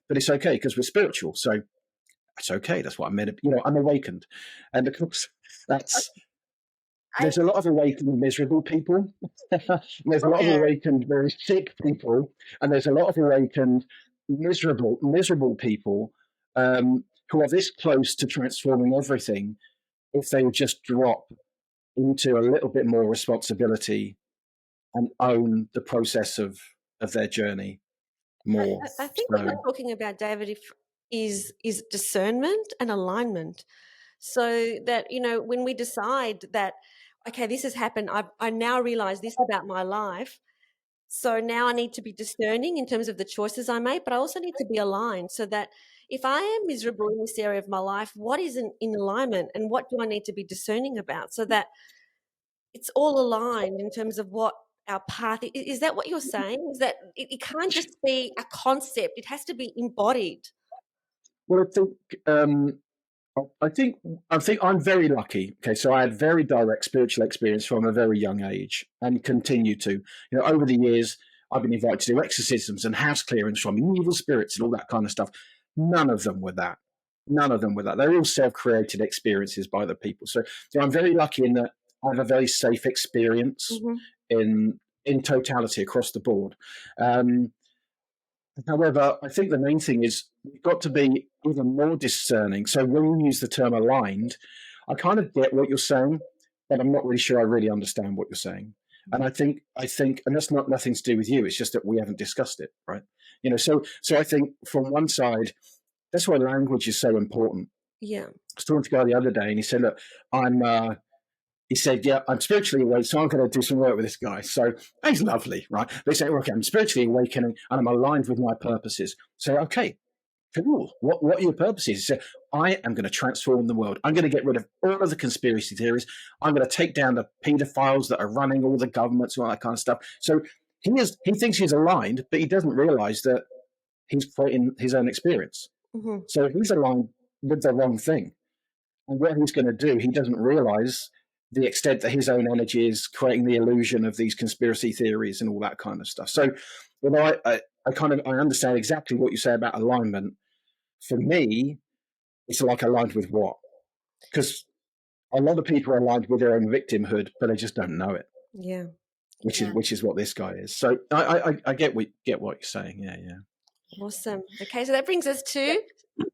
but it's okay because we're spiritual, so it's okay. That's what I meant. I'm awakened, and of course there's a lot of awakened miserable people. There's a lot of awakened very sick people, and there's a lot of awakened miserable people who are this close to transforming everything if they would just drop into a little bit more responsibility and own the process of their journey more. I think what you're talking about, David, is discernment and alignment. So that, when we decide that, okay, this has happened, I now realize this about my life. So now I need to be discerning in terms of the choices I make, but I also need to be aligned so that if I am miserable in this area of my life, what isn't in alignment and what do I need to be discerning about so that it's all aligned in terms of what our path is. Is that what you're saying? Is that it can't just be a concept, it has to be embodied? Well, I think I'm very lucky. Okay, so I had very direct spiritual experience from a very young age, and continue to. Over the years, I've been invited to do exorcisms and house clearings from evil spirits and all that kind of stuff. None of them were that. None of them were that. They're all self-created experiences by the people. So I'm very lucky in that I have a very safe experience in totality across the board. However, I think the main thing is we've got to be even more discerning. So when you use the term aligned, I kind of get what you're saying, but I'm not really sure I really understand what you're saying. And I think, and that's nothing to do with you. It's just that we haven't discussed it, right? So I think from one side, that's why language is so important. Yeah. I was talking to a guy the other day, and he said, "Look, he said, yeah, I'm spiritually awake, so I'm going to do some work with this guy." So he's lovely, right? They say, okay, I'm spiritually awakening and I'm aligned with my purposes. So, okay, cool. What are your purposes? He said, I am going to transform the world. I'm going to get rid of all of the conspiracy theories. I'm going to take down the pedophiles that are running all the governments and all that kind of stuff. So he thinks he's aligned, but he doesn't realize that he's creating his own experience. Mm-hmm. So he's aligned with the wrong thing. And what he's going to do, he doesn't realize the extent that his own energy is creating the illusion of these conspiracy theories and all that kind of stuff. So, I understand exactly what you say about alignment. For me, it's like aligned with what? Because a lot of people are aligned with their own victimhood, but they just don't know it. Yeah. Which is what this guy is. So I get what you're saying. Yeah. Awesome. Okay, so that brings us to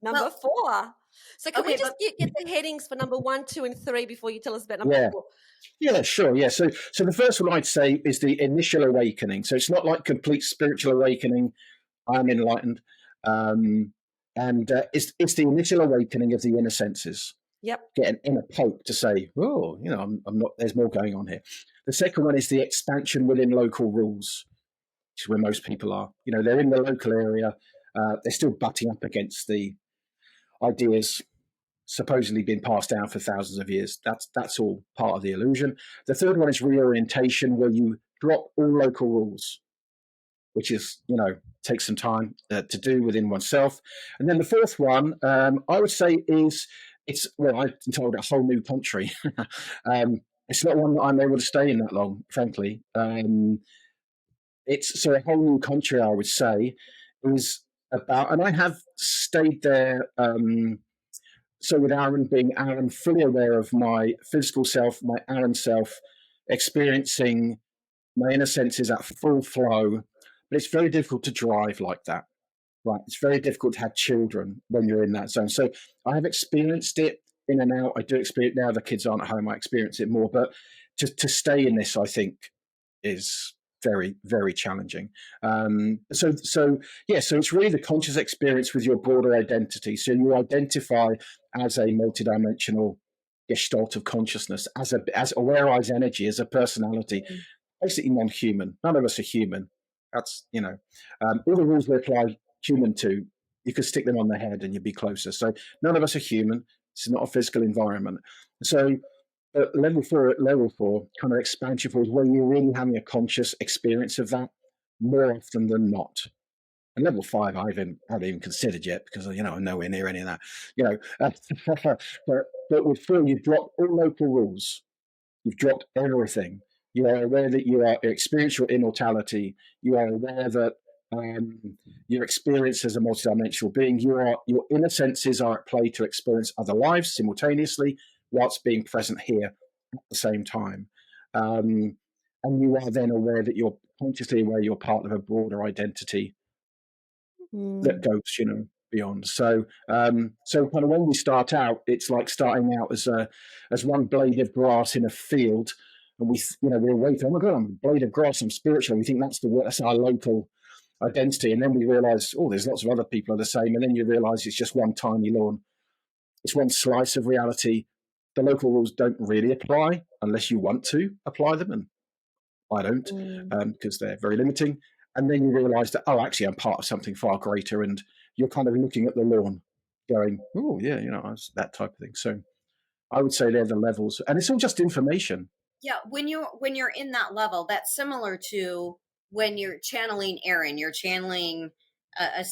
number 4. So can we just get the headings for number 1, 2, and 3 before you tell us about number 4? Yeah, sure. Yeah. So the first one I'd say is the initial awakening. So it's not like complete spiritual awakening. I'm enlightened. It's the initial awakening of the inner senses. Yep. Get an inner poke to say, oh, I'm not, there's more going on here. The second one is the expansion within local rules, which is where most people are. They're in the local area. They're still butting up against the ideas supposedly been passed down for thousands of years. That's all part of the illusion. The third one is reorientation, where you drop all local rules, which is, takes some time to do within oneself. And then the fourth one, I would say I've been told a whole new country. It's not one that I'm able to stay in that long, frankly. It's a whole new country, I would say, is about, and I have stayed there. So with Aaron fully aware of my physical self, my Aaron self, experiencing my inner senses at full flow, but it's very difficult to drive like that, right? It's very difficult to have children when you're in that zone. So I have experienced it in and out. I do experience now the kids aren't at home. I experience it more, but to stay in this, I think, is very, very challenging. So it's really the conscious experience with your broader identity. So you identify as a multidimensional gestalt of consciousness, as aware-eyes energy, as a personality, basically non-human. None of us are human. That's, all the rules we apply human to, you could stick them on the head and you'd be closer. So none of us are human. It's not a physical environment. So level 4, kind of expansion forward, where you're really having a conscious experience of that more often than not. And level 5, I haven't even considered yet because I'm nowhere near any of that. But with 4, you've dropped all local rules. You've dropped everything. You are aware that you experience your immortality. You are aware that your experience as a multidimensional being. Your inner senses are at play to experience other lives simultaneously, whilst being present here at the same time. And you are then aware that you're consciously aware you're part of a broader identity that goes, beyond. So so kind of when we start out, it's like starting out as one blade of grass in a field, and we're waiting. Oh my God, I'm a blade of grass. I'm spiritual. We think that's our local identity, and then we realize, oh, there's lots of other people are the same, and then you realize it's just one tiny lawn. It's one slice of reality. The local rules don't really apply unless you want to apply them, and I don't, because they're very limiting. And then you realize that, oh, actually, I'm part of something far greater, and you're kind of looking at the lawn going, oh, yeah, that type of thing. So I would say they're the levels, and it's all just information. Yeah, when you're in that level, that's similar to when you're channeling Aaron, you're channeling I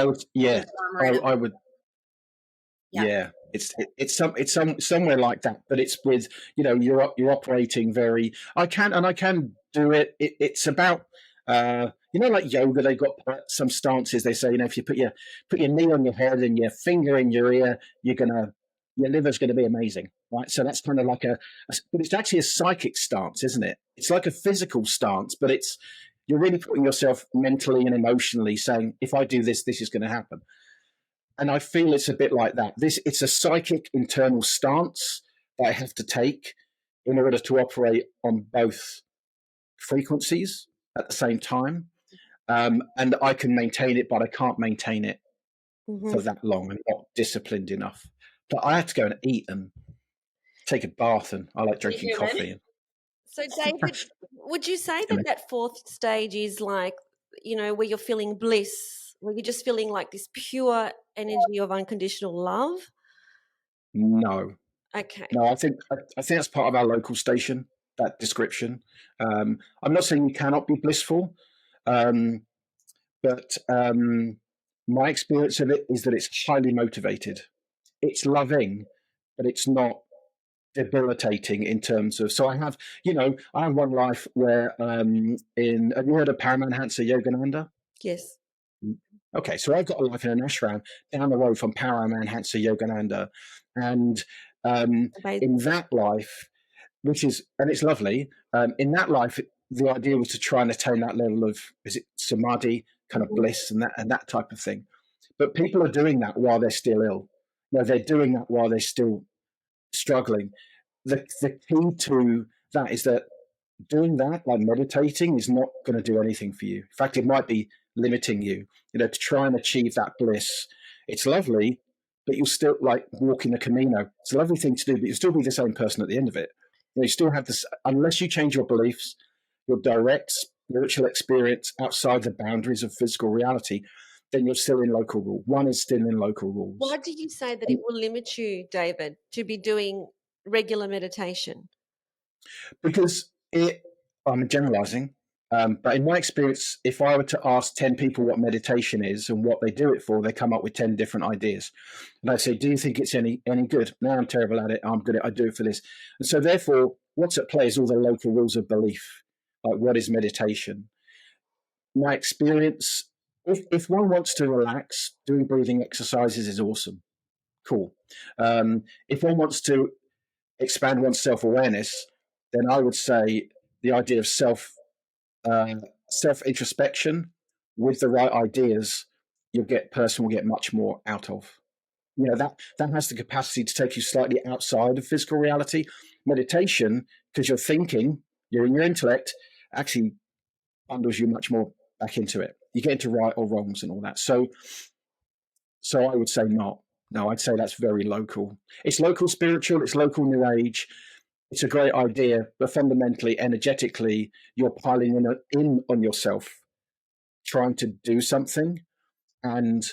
would. Yeah, it's somewhere like that, but it's with you're operating very. I can do it. It's about like yoga. They've got some stances. They say if you put your knee on your head and your finger in your ear, your liver's gonna be amazing, right? So that's kind of like but it's actually a psychic stance, isn't it? It's like a physical stance, but you're really putting yourself mentally and emotionally saying, if I do this, this is going to happen. And I feel it's a bit like that. It's a psychic internal stance that I have to take in order to operate on both frequencies at the same time. And I can maintain it, but I can't maintain it for that long. I'm not disciplined enough. But I have to go and eat and take a bath, and I like drinking coffee. So, David, would you say that fourth stage is like, where you're feeling bliss, where you're just feeling like this pure energy of unconditional love? No. Okay. No, I think that's part of our local station, that description. I'm not saying you cannot be blissful, but my experience of it is that it's highly motivated. It's loving, but it's not debilitating in terms of. So I have one life where have you heard of Paramahansa Yogananda? Yes. Okay, so I've got a life in an ashram down the road from Paramahansa Yogananda, and in that life, and it's lovely. In that life, the idea was to try and attain that level of samadhi, kind of bliss, and that type of thing. But people are doing that while they're still ill. They're doing that while they're still struggling. The key to that is that doing that, like meditating, is not going to do anything for you. In fact, it might be limiting you. To try and achieve that bliss. It's lovely, but you'll still like walking the Camino. It's a lovely thing to do, but you'll still be the same person at the end of it. You still have this, unless you change your beliefs, your direct spiritual experience outside the boundaries of physical reality, then you're still in local rule. One is still in local rules. Why do you say that it will limit you, David, to be doing regular meditation? Because I'm generalizing, but in my experience, if I were to ask 10 people what meditation is and what they do it for, they come up with 10 different ideas. And I say, do you think it's any good? No, I'm terrible at it. I'm good at it. I do it for this. And so therefore, what's at play is all the local rules of belief. Like, what is meditation? My experience, if one wants to relax, doing breathing exercises is awesome. Cool. If one wants to expand one's self-awareness, then I would say the idea of self-introspection with the right ideas, person will get much more out of. That has the capacity to take you slightly outside of physical reality. Meditation, because you're thinking, you're in your intellect, actually bundles you much more back into it. You get into right or wrongs and all that. So I would say not. No, I'd say that's very local. It's local spiritual, it's local new age. It's a great idea, but fundamentally, energetically, you're piling in on yourself, trying to do something. And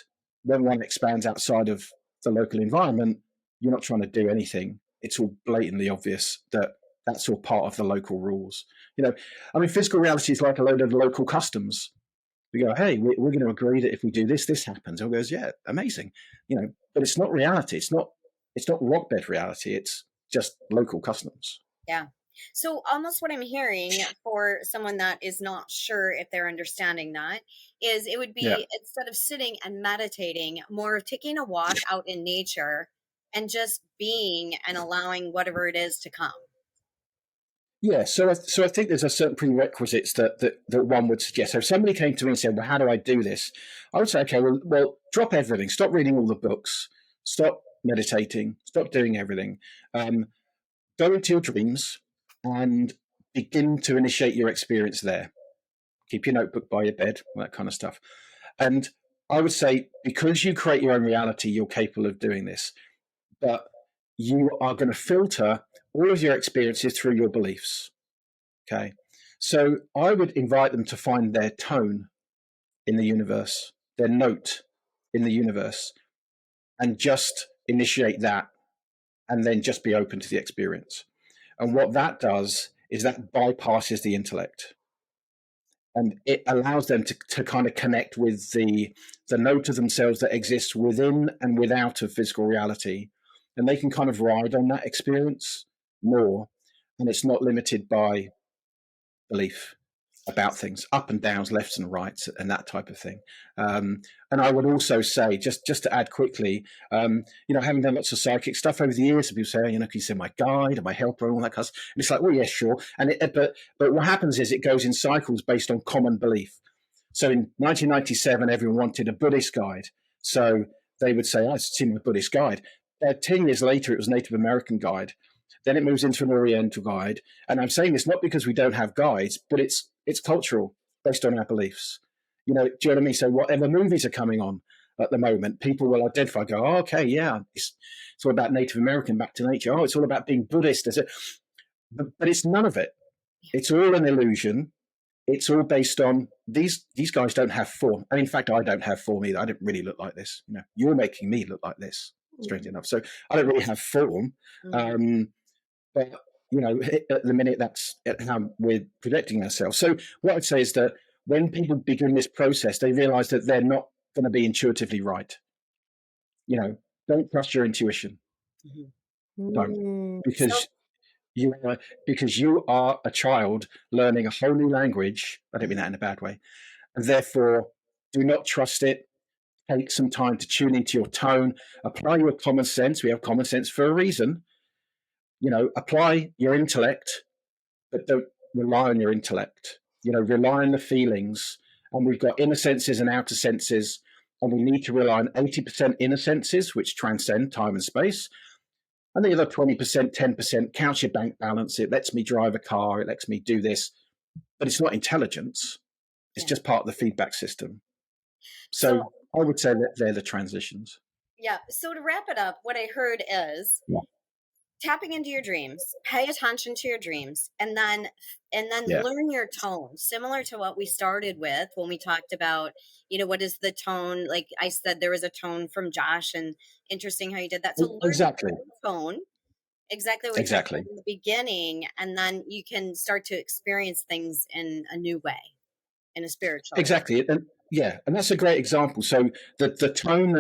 when one expands outside of the local environment, you're not trying to do anything. It's all blatantly obvious that that's all part of the local rules. Physical reality is like a load of local customs. We go, hey, we're going to agree that if we do this, this happens. Everyone goes, yeah, amazing. But it's not reality. It's not rock bed reality. It's just local customs. Yeah. So almost what I'm hearing for someone that is not sure if they're understanding that is it would be instead of sitting and meditating, more of taking a walk out in nature and just being and allowing whatever it is to come. Yeah, so I think there's a certain prerequisites that one would suggest. So if somebody came to me and said, "Well, how do I do this?" I would say, "Okay, well, drop everything. Stop reading all the books. Stop meditating. Stop doing everything. Um, Go into your dreams and begin to initiate your experience there. Keep your notebook by your bed, all that kind of stuff." And I would say, because you create your own reality, you're capable of doing this. But you are going to filter all of your experiences through your beliefs. Okay. So I would invite them to find their tone in the universe, their note in the universe, and just initiate that and then just be open to the experience. And what that does is that bypasses the intellect, and it allows them to kind of connect with the note of themselves that exists within and without of physical reality. And they can kind of ride on that experience more. And it's not limited by belief about things, up and downs, lefts and rights, and that type of thing. And I would also say, just to add quickly, having done lots of psychic stuff over the years, people say, can you say my guide or my helper and all that kind of stuff. And it's like, well, yeah, sure. But what happens is it goes in cycles based on common belief. So in 1997, everyone wanted a Buddhist guide. So they would say, I see my Buddhist guide. 10 years later, it was Native American guide. Then it moves into an Oriental guide. And I'm saying this not because we don't have guides, but it's cultural, based on our beliefs. Do you know what I mean? So whatever movies are coming on at the moment, people will identify, go, oh, okay, yeah, it's all about Native American, back to nature. Oh, it's all about being Buddhist. But it's none of it. It's all an illusion. It's all based on these guys don't have form. And in fact, I don't have form either. I don't really look like this. You're making me look like this, strangely enough. So I don't really have form. But at the minute, that's how we're projecting ourselves. So what I'd say is that when people begin this process, they realize that they're not going to be intuitively right. Don't trust your intuition. Don't, because you are a child learning a whole new language. I don't mean that in a bad way. And therefore, do not trust it. Take some time to tune into your tone. Apply your common sense. We have common sense for a reason. Apply your intellect, but don't rely on your intellect. Rely on the feelings. And we've got inner senses and outer senses, and we need to rely on 80% inner senses, which transcend time and space. And the other 20%, 10% counts your bank balance. It lets me drive a car. It lets me do this. But it's not intelligence. It's just part of the feedback system. So I would say that they're the transitions. Yeah. So to wrap it up, what I heard is tapping into your dreams, pay attention to your dreams, and then learn your tone, similar to what we started with when we talked about, what is the tone? Like I said, there was a tone from Josh, and interesting how you did that. So exactly learn your tone, exactly what you said in the beginning, and then you can start to experience things in a new way, in a spiritual way. And that's a great example. So the tone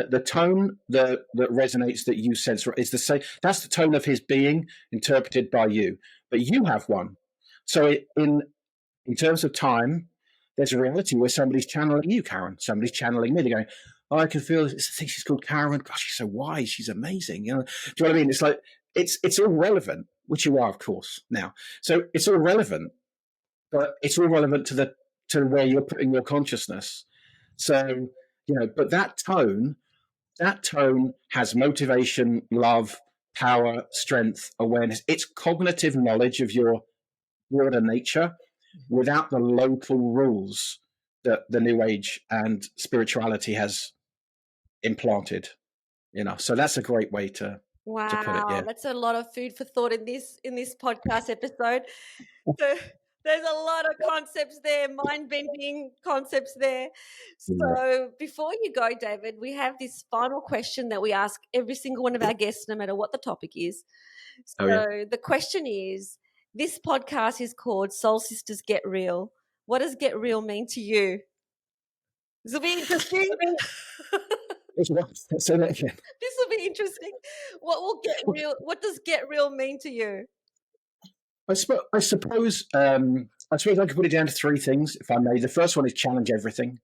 that resonates, that you sense, is the same. That's the tone of his being interpreted by you, but you have one. So in terms of time, there's a reality where somebody's channeling you, Karen. Somebody's channeling me. They're going, oh, I can feel. I think she's called Karen. Gosh, she's so wise. She's amazing. Do you know what I mean? It's like it's all relevant, which you are, of course, now. So it's all relevant, but it's all relevant to where you're putting your consciousness. So, but that tone has motivation, love, power, strength, awareness. It's cognitive knowledge of your broader nature without the local rules that the New Age and spirituality has implanted. So that's a great way to put it. Yeah. That's a lot of food for thought in this podcast episode. So there's a lot of concepts there, mind-bending concepts there. So before you go, David, we have this final question that we ask every single one of our guests, no matter what the topic is. So the question is, this podcast is called Soul Sisters Get Real. What does get real mean to you? This will be interesting. Say that again. This will be interesting. What does get real mean to you? I suppose I could put it down to three things, if I may. The first one is challenge everything.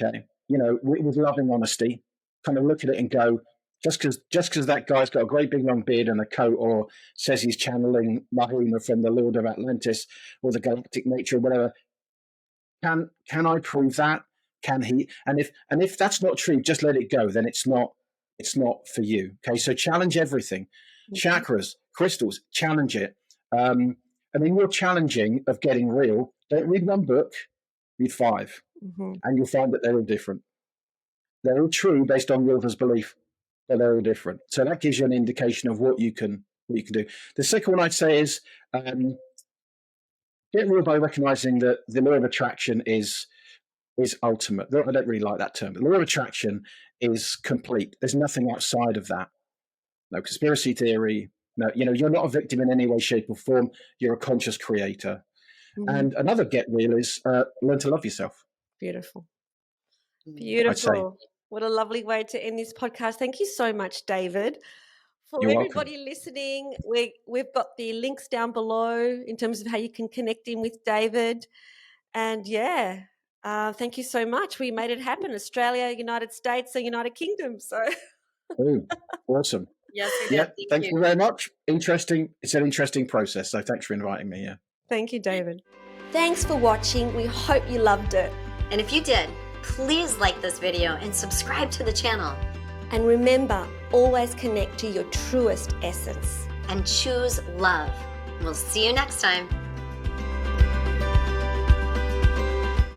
Okay. With loving honesty, kind of look at it and go, Just because that guy's got a great big long beard and a coat, or says he's channeling Mahuna from the Lord of Atlantis or the galactic nature or whatever, can I prove that? Can he? And if that's not true, just let it go. Then it's not for you. Okay, so challenge everything. Chakras, crystals, challenge it. And in your challenging of getting real, don't read one book, read 5, and you'll find that they're all different. They're all true based on Wilfer's belief, but they're all different. So that gives you an indication of what you can do. The second one I'd say is get real by recognizing that the law of attraction is ultimate. I don't really like that term. The law of attraction is complete. There's nothing outside of that. No conspiracy theory. No, you're not a victim in any way, shape, or form. You're a conscious creator. And another get real is learn to love yourself. Beautiful. What a lovely way to end this podcast. Thank you so much, David. For You're everybody welcome. listening, we've got the links down below in terms of how you can connect in with David. And thank you so much. We made it happen. Australia, United States, and United Kingdom. So Awesome. Yes, we did. Thank you very much. Interesting. It's an interesting process. So thanks for inviting me. Yeah. Thank you, David. Thanks for watching. We hope you loved it. And if you did, please like this video and subscribe to the channel. And remember, always connect to your truest essence. And choose love. We'll see you next time.